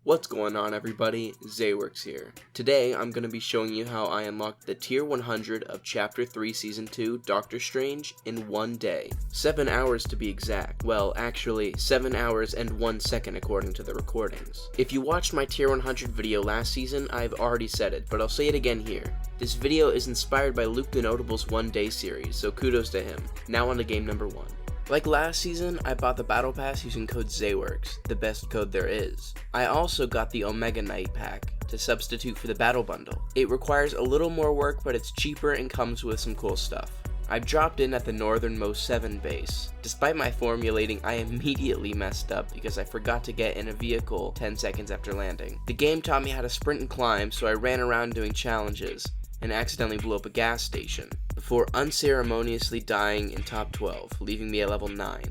What's going on, everybody? Zeywerks here. Today I'm going to be showing you how I unlocked the tier 100 of chapter 3 season 2 Doctor Strange in one day. 7 hours to be exact. Well, actually 7 hours and 1 second according to the recordings. If you watched my tier 100 video last season, I've already said it, but I'll say it again here. This video is inspired by Luke TheNotable's one day series, so kudos to him. Now on to game number 1. Like last season, I bought the Battle Pass using code Zeywerks, the best code there is. I also got the Omega Knight pack to substitute for the Battle Bundle. It requires a little more work, but it's cheaper and comes with some cool stuff. I dropped in at the northernmost 7 base. Despite my formulating, I immediately messed up because I forgot to get in a vehicle 10 seconds after landing. The game taught me how to sprint and climb, so I ran around doing challenges and accidentally blew up a gas station, before unceremoniously dying in top 12, leaving me at level 9.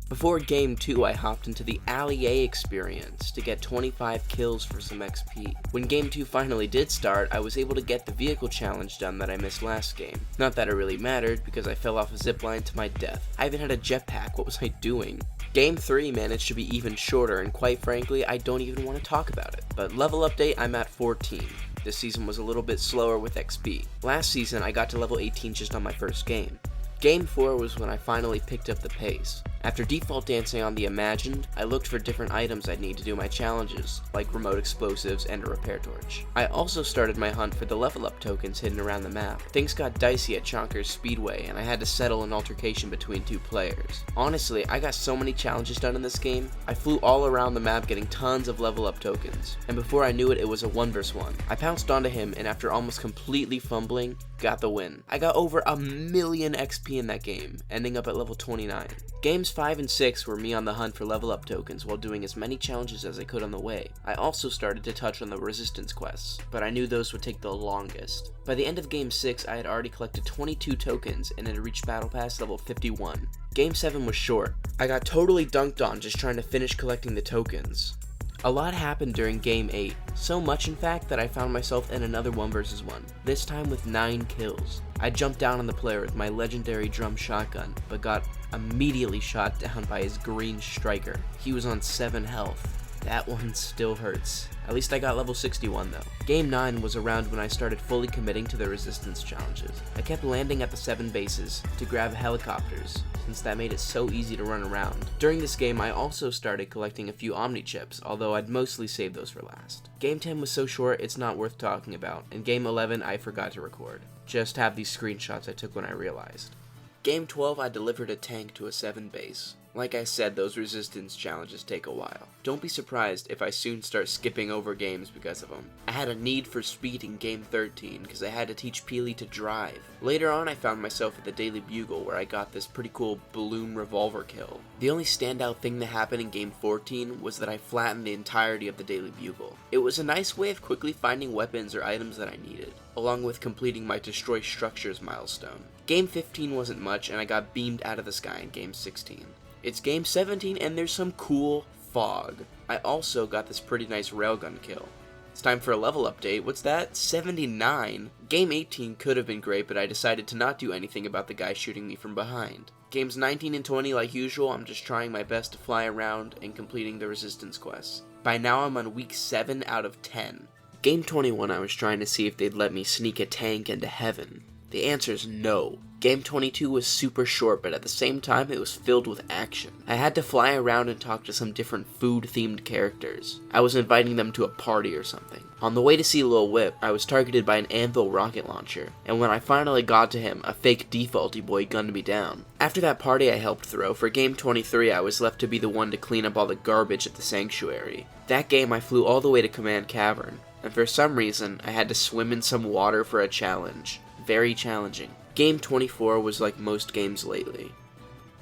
Before game 2, I hopped into the Alley A experience to get 25 kills for some XP. When game 2 finally did start, I was able to get the vehicle challenge done that I missed last game. Not that it really mattered, because I fell off a zipline to my death. I even had a jetpack, what was I doing? Game 3 managed to be even shorter, and quite frankly, I don't even want to talk about it. But level update, I'm at 14. This season was a little bit slower with XP. Last season, I got to level 18 just on my first game. Game 4 was when I finally picked up the pace. After default dancing on the Imagined, I looked for different items I'd need to do my challenges, like remote explosives and a repair torch. I also started my hunt for the level up tokens hidden around the map. Things got dicey at Chonkers Speedway, and I had to settle an altercation between 2 players. Honestly, I got so many challenges done in this game, I flew all around the map getting tons of level up tokens, and before I knew it, it was a 1 vs 1. I pounced onto him, and after almost completely fumbling, got the win. I got over 1,000,000 XP in that game, ending up at level 29. Games 5 and 6 were me on the hunt for level up tokens while doing as many challenges as I could on the way. I also started to touch on the resistance quests, but I knew those would take the longest. By the end of game 6, I had already collected 22 tokens and had reached Battle Pass level 51. Game 7 was short. I got totally dunked on just trying to finish collecting the tokens. A lot happened during game 8, so much in fact that I found myself in another 1 vs 1, this time with 9 kills. I jumped down on the player with my legendary drum shotgun, but got immediately shot down by his green striker. He was on 7 health. That one still hurts. At least I got level 61 though. Game 9 was around when I started fully committing to the resistance challenges. I kept landing at the 7 bases to grab helicopters, since that made it so easy to run around. During this game, I also started collecting a few Omni chips, although I'd mostly save those for last. Game 10 was so short it's not worth talking about, and game 11 I forgot to record. Just have these screenshots I took when I realized. Game 12 I delivered a tank to a 7 base. Like I said, those resistance challenges take a while. Don't be surprised if I soon start skipping over games because of them. I had a need for speed in game 13 because I had to teach Peely to drive. Later on I found myself at the Daily Bugle where I got this pretty cool balloon revolver kill. The only standout thing that happened in game 14 was that I flattened the entirety of the Daily Bugle. It was a nice way of quickly finding weapons or items that I needed, along with completing my Destroy Structures milestone. Game 15 wasn't much and I got beamed out of the sky in game 16. It's game 17 and there's some cool fog. I also got this pretty nice railgun kill. It's time for a level update. What's that? 79? Game 18 could have been great, but I decided to not do anything about the guy shooting me from behind. Games 19 and 20, like usual, I'm just trying my best to fly around and completing the resistance quests. By now I'm on week 7 out of 10. Game 21 I was trying to see if they'd let me sneak a tank into heaven. The answer is no. Game 22 was super short, but at the same time it was filled with action. I had to fly around and talk to some different food-themed characters. I was inviting them to a party or something. On the way to see Lil Whip, I was targeted by an Anvil rocket launcher, and when I finally got to him, a fake defaulty boy gunned me down. After that party I helped throw, for game 23 I was left to be the one to clean up all the garbage at the sanctuary. That game I flew all the way to Command Cavern, and for some reason I had to swim in some water for a challenge. Very challenging. Game 24 was like most games lately.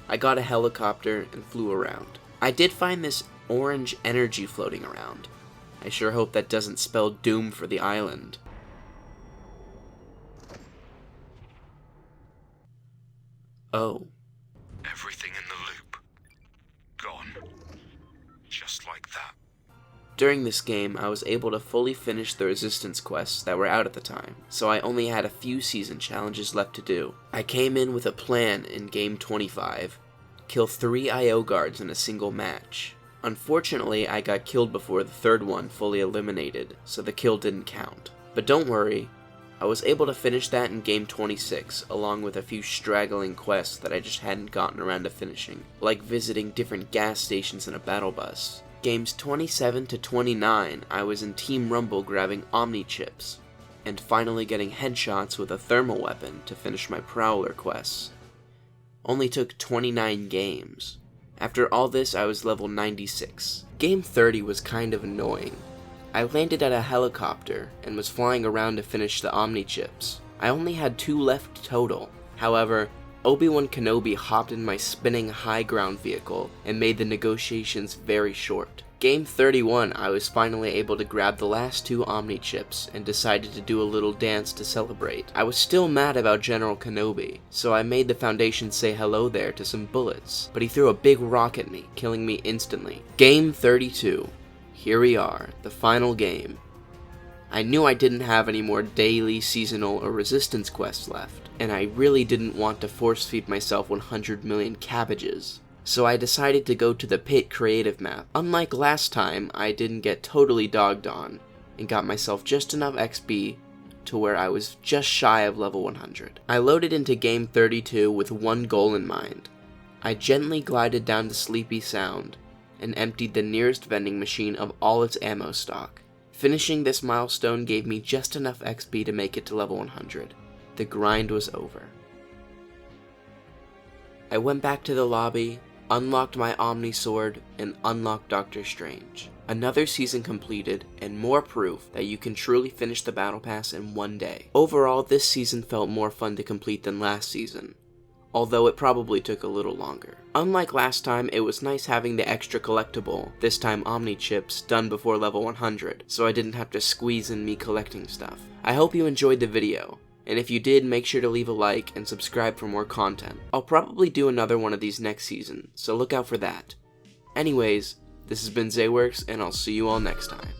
I got a helicopter and flew around. I did find this orange energy floating around. I sure hope that doesn't spell doom for the island. Oh. Everything in the loop. Gone. Just like that. During this game, I was able to fully finish the resistance quests that were out at the time, so I only had a few season challenges left to do. I came in with a plan in game 25, kill 3 IO guards in a single match. Unfortunately, I got killed before the third one fully eliminated, so the kill didn't count. But don't worry, I was able to finish that in game 26, along with a few straggling quests that I just hadn't gotten around to finishing, like visiting different gas stations in a battle bus. Games 27 to 29, I was in Team Rumble grabbing Omni chips, and finally getting headshots with a thermal weapon to finish my Prowler quests. Only took 29 games. After all this, I was level 96. Game 30 was kind of annoying. I landed at a helicopter and was flying around to finish the Omni chips. I only had 2 left total. However, Obi-Wan Kenobi hopped in my spinning high ground vehicle and made the negotiations very short. Game 31, I was finally able to grab the last 2 Omni chips and decided to do a little dance to celebrate. I was still mad about General Kenobi, so I made the Foundation say hello there to some bullets, but he threw a big rock at me, killing me instantly. Game 32. Here we are, the final game. I knew I didn't have any more daily, seasonal, or resistance quests left, and I really didn't want to force feed myself 100 million cabbages. So I decided to go to the Pit creative map. Unlike last time, I didn't get totally dogged on, and got myself just enough XP to where I was just shy of level 100. I loaded into game 32 with one goal in mind. I gently glided down to Sleepy Sound, and emptied the nearest vending machine of all its ammo stock. Finishing this milestone gave me just enough XP to make it to level 100. The grind was over. I went back to the lobby, unlocked my Omni Sword, and unlocked Doctor Strange. Another season completed, and more proof that you can truly finish the Battle Pass in one day. Overall, this season felt more fun to complete than last season, although it probably took a little longer. Unlike last time, it was nice having the extra collectible, this time Omni chips, done before level 100, so I didn't have to squeeze in me collecting stuff. I hope you enjoyed the video, and if you did, make sure to leave a like and subscribe for more content. I'll probably do another one of these next season, so look out for that. Anyways, this has been Zeywerks, and I'll see you all next time.